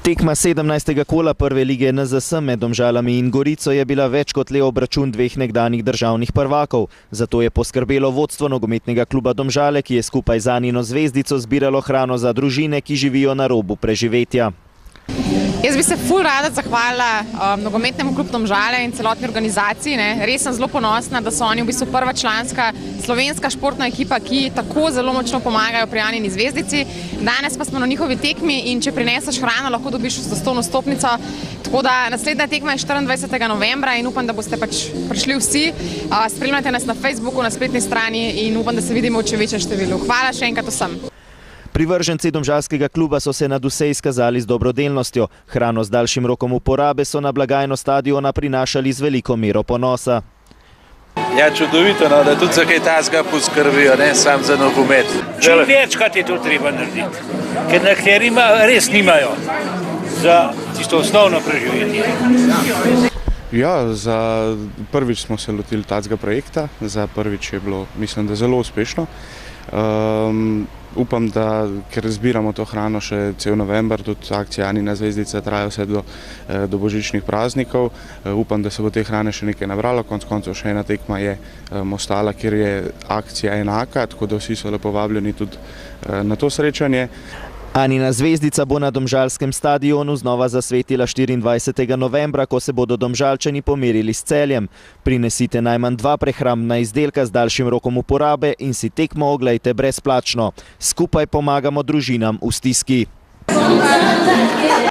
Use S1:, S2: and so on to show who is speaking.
S1: Tekma 17. kola prve lige NZS med Domžalami in Gorico je bila več kot le obračun dveh nekdanjih državnih prvakov. Zato je poskrbelo vodstvo nogometnega kluba Domžale, ki je skupaj z Anino zvezdico zbiralo hrano za družine, ki živijo na robu preživetja.
S2: Jaz bi se ful rada zahvalila nogometnemu klubu Domžale in celotni organizaciji. Res sem zelo ponosna, da so oni v bistvu prva članska slovenska športna ekipa, ki tako zelo močno pomagajo pri Anini zvezdici. Danes pa smo na njihovi tekmi in če prineseš hrano, lahko dobiš zastonjno vstopnico. Tako da naslednja tekma je 24. novembra in upam, da boste prišli vsi. Spremljajte nas na Facebooku, na spletni strani in upam, da se vidimo v večjem številu. Hvala še enkrat vsem.
S1: Privrženci domžalskega kluba so se nadvse izkazali z dobrodelnostjo. Hrano z daljšim rokom uporabe so na blagajno stadiona prinašali z veliko mero ponosa.
S3: Ja, čudovito, da tudi za kaj takega poskrbijo, ne samo za nogomet.
S4: Čim večkrat je to treba narediti, ker nekateri res nimajo za tisto osnovno preživetje.
S5: Ja, prvič smo se lotili takega projekta, za prvič je bilo, mislim, da zelo uspešno. Upam, da ker zbiramo to hrano še cel november, tudi akcija Anina zvezdica traja vse do božičnih praznikov. Upam, da se bo te hrane še nekaj nabralo, konec koncev še ena tekma je ostala, kjer je akcija enaka, tako da vsi so lepo vabljeni tudi na to srečanje.
S1: Anina zvezdica bo na domžalskem stadionu znova zasvetila 24. novembra, ko se bodo Domžalčani pomerili s Celjem. Prinesite najmanj 2 prehrambna izdelka z daljšim rokom uporabe in si tekmo oglejte brezplačno. Skupaj pomagamo družinam v stiski.